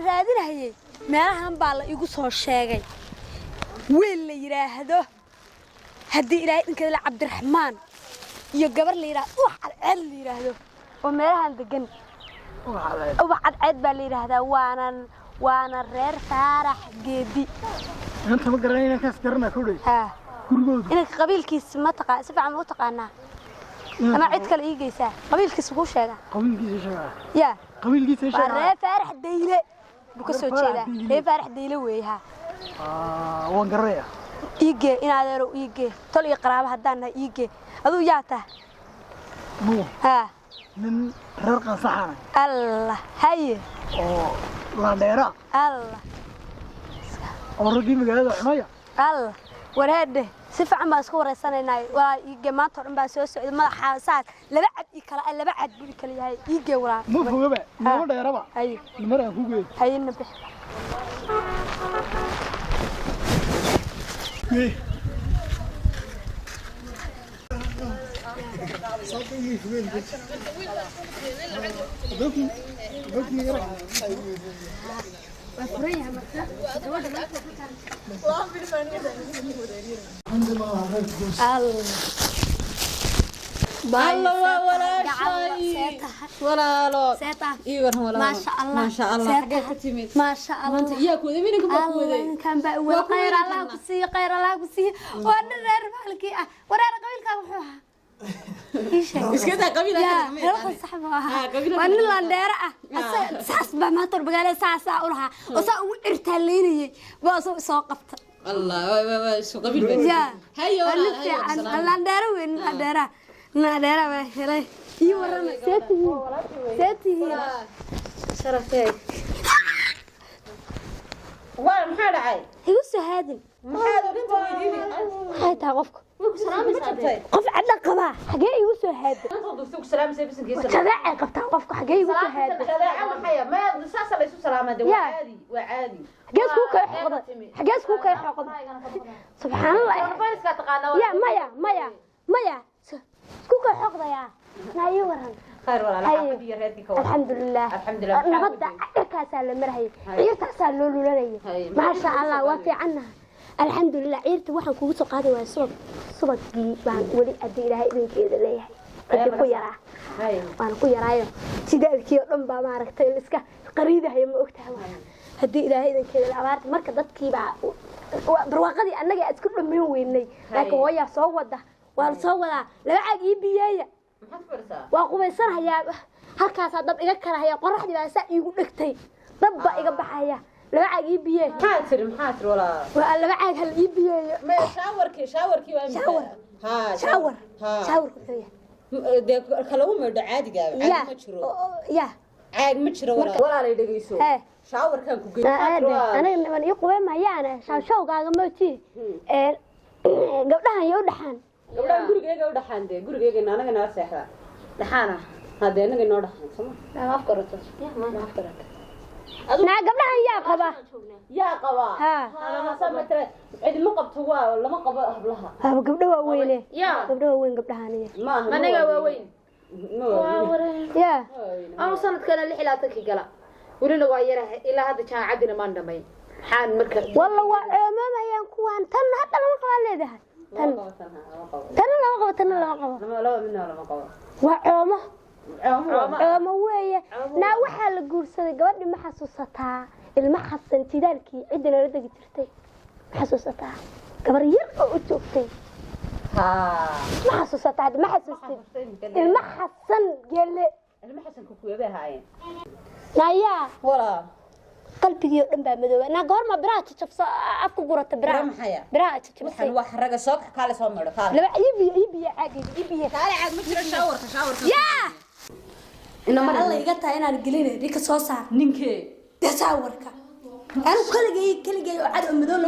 raadinayay meelahan baa la igu soo sheegay wiil la yiraahdo haddii ilaahay dhinkeeda la Cabdiraxmaan iyo gabar la yiraahdo wax cad la yiraahdo oo meelahan degan wax cad baa la yiraahdaa waana reer Faarax Geedi أنت ما قرأنا كاس قرنا كله. إنك قبيل كيس ما تقع سبعة ما تقعنا. أنا عد كل إيه جيسة قبيل كيس هو شجع. قبيل كيس شجع. يا. قبيل كيس شجع. فرح فرح ديله. بكسر كذا. هي فرح ديله وياها. وان قرأيه. يجي إن هذا رو يجي. طلع قرابة هدانا يجي. هذا ياته. مو. ها. من رقة صحنا. الله هاي. لا ديرة. الله. ورقي مقالة حماية. الله ورهده سفع ما سكور السنة ويجمعت رم بسوس ما حاسات لبعد يكلا لبعد بيكلا هاي يجي ورا مو فوق بقى ما ديرة بقى هاي المرة فوق هاي النبي ما شاء الله ما شاء الله ما شاء الله انت ياك وذا مين الله كان بقى خير الله كسي خير الله كسي وانا رير بالكي ورا قبيلك وحوها ايش كذا قبيله يا صاحبه وانا لا ديره اساس ما تر بقاله ساعه اورها وسا ارتليني باسو سو قبط الله سو قبيل يا هيا لا ديره وين لا ديره لا ديره هلاي اي ورنا سيتي شرفتي waa maxaa dhacay igu soo haadin maxaad orinta weydiinay maxay tahay qofka qof cadla qaba xagee igu soo haadin dadku salaamay bisinkiisa jadaac qabta qofka xagee igu soo haadin jadaac maxay ma saasa la isu salaamay waa caadi xagee isku kay xoqda xagee isku kay xoqda subhanallah farfayska taqaana ya maya isku kay xoqda ya naayi waran خير ولا لا حبيبي ريتك الحمد لله نبض عيركاس على مرهي عيركاس على لولولني ما شاء الله وافي عنها الحمد لله عيرتي waxaan kugu soo qaaday waa subagii baan wali aday ilaahay idinkeeda leeyahay ku yaraa waan ku yaraayo sidaalkii dhan baa ma aragtay iska qariidahay ma ogtahay hadii ilaahay idinkeeda abaarta marka dadkii baa barwaaqadii annaga isku dhameyn weynay laakiin hooya soo wada waa soo wada laba caag ii biyeeya وقوميسان هيا هالكاس دب إيجا كره هيا قرح دي بس يقول لكتي دب إيجا بحيا لا عاد يبيه محاتر ولا لا عاد هل يبيه ما شاوركي وين شاور كثير ده كلامه مرد عادي جاب عادي مشروع يا عادي مشروع ولا لا يدقيسو شاور كان كوجي أنا من يقوم ما يعني شو قاعد موتي قبلها يودحان gabdhaha gurigeyga u dhaxaantay gurigeyga anaga na seexda dhaxana hadee anaga noo dhaxan sama ma afkarato ما قبلها يا قبا أنا ما سمعت عندي ما قبض هو ولا ما قبض قبلها قبلها وين قبلها وين قبلها هني ما أنا وين يا أنا سنة كان اللي حلاتك قلا ولنا غيره إلى هذا كان عدنا ما ندمي حان مركز والله ما ينكوان تن حتى لما قال لها تن لما قبض وعومه ويا نا waxa la guursaday gabadhi ma xasuusataa ilma xasan tidaalkii cidina la dagi jirtay ma xasuusataa gabar yar oo u joogtay ma xasuusataa ma xasuustay ilma xasan gele ilma xasan ku kuyaabay haayeen naya wala qalbigii dhan baa madooba na goorma biraha jabsa afku gurata biraha jabsa waxaan wax raga soo kale soo maro laba iibiya caagii kale caag ma jiro shaawarka yaa inama alla iga tahay inaan gelinay dika soo saar ninkee tasaawarka anu kaligay oo cad madow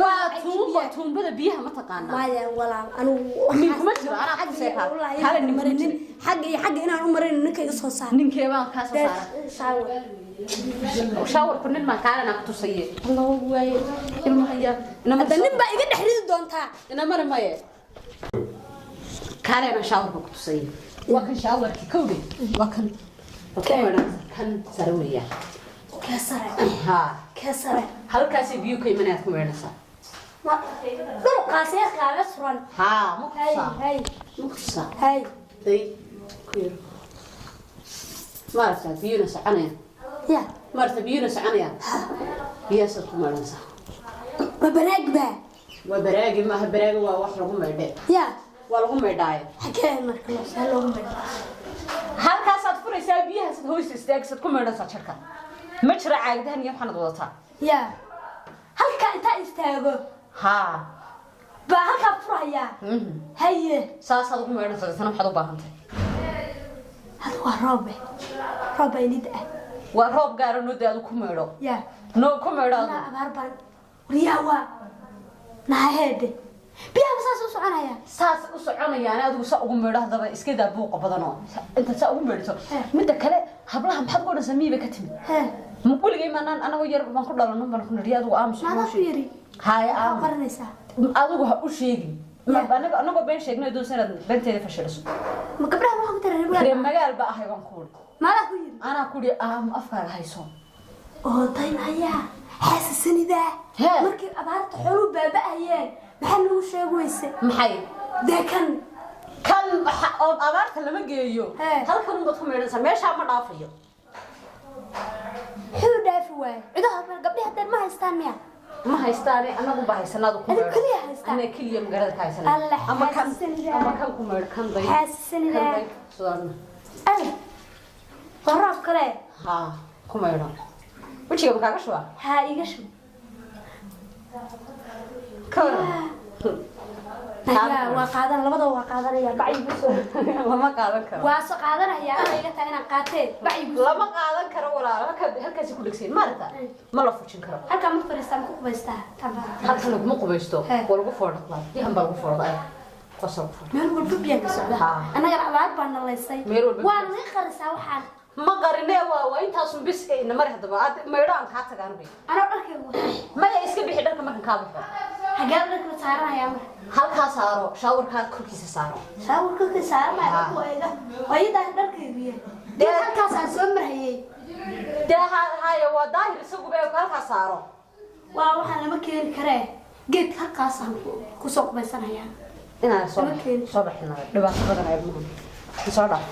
waa tuumbada biyaha ma taqaana maya walaal anu ma jiro ana xaq seexa kale nimarin xaq inaan u marin ninka iga soo saar ninkee baan ka soo saaray شاور كنا ما كان أنا كتصير الله واي المهيا هذا نبى إيجا نحريد دونتا أنا مرة ما يه كان أنا شاور بكتصير وكان شاور كودي وكان كان سروية كسر كسرة halkaas biyo ka imanayad ku meedhaysaa ما دول قاسية قاعدة سران ها هاي muqsa هاي muqsa هاي day كير maarta biyuna soconaya يا maarta biyuna soconaya biyaasad ku meedhaysaa ببراق بقى waa baraagi ma baraagi waa wax lagu meedhay يا waa lagu meedhay حكاية مركلة سلام halkaas aad furaysaa biyahaas hoos istaagsan ku meedhaysaa jarka ma jira caagdahan iyo waxaad wadataa يا هل كان تايستاغو ها با هلكا فرايا هي saasaad ugu meedhaysaa tan waxaad u baahantahay هذا هو ربع يليد waa roob gaar ah nood aad ku meedho يا noo ku meedho لا أباربان رياوا نهايد بيها بساس وسعنايا saas u soconayaan adigu sa ugu meedhahdaba iska daa buuqa badan oo inta sa ugu meedhto midda kale hablaha maxaad ku dhansan miiba ka timid ها ma kuligay maanaan anagu yar baan ku dhalanno baan ku nariyo adigu aamus ماذا فيري haay aam قرنيسا adigu ha u sheegin anagu been sheegnay doon sanad benteeda fashiliso ما قبلها ما قلت reer لها magaal ba ahay waan ku ماذا فيري anaa ku dhii aam afkaaga hayso oo tayn haya xasasanida Hee. markii abaarta xulu baaba'ayeen maxaa lagu sheegayse maxay deekan kan oo abaarta lama geeyo Hee. halkan uma ku meedhanaysaa meeshaa ma dhaafayo xuu dhaafi waay cidaha gabdhaha hadda ma haystaan miya ma haystaane anagu ba haysanaadu ku Adiga meedho kaliya haystaa? ana kaliya magaalada ka haysanaa Alla ama kan xasasanida. ama kan ku meedho kan day xasasanida kan day sudaana ay qoraaf kale ha ku meedho wajiga makaaga shubaa ha iga shub ka aya waa qaadan labada waa qaadanaya bacyigu soo lama qaadan karo waa soo qaadanaya ana iga tahay inaan qaatee bacyigu lama qaadan karo walaal halkaasi ku dhigsiin maarta ma la fujin karo halka ma fariistaan ku qubaystaa tamba halkan laguma qubaysto Hee. waa lagu foodhaqlaa yahan baa lagu foodhaqaa qosol meel walba biyaa ka socda Ha. anaga abaar baa nalaysay Meel walba waa naga qarisaa waxaan ma qarinee waa intaasun bis ina mari haddaba aad meedho aan kaa tagaan bay anoo dharkaygu maya iska bixi dharka markan kaa baxo xagee dharka saaranaya mar halkaa saaro shaawarkaa korkiisa saaro shaawurka ka saaranaya Ha. ku eega waayada dharkaygu yahay dee halkaas aan soo marhayay dee haya waa daahir isaguba ee halkaa saaro waa waxaan lama keeni karee geed halkaas aan ku soo qubaysanayaa inaan soo Lama keeni. soo baxinaa dhibaato badan ay ilmuhu soo dhaaf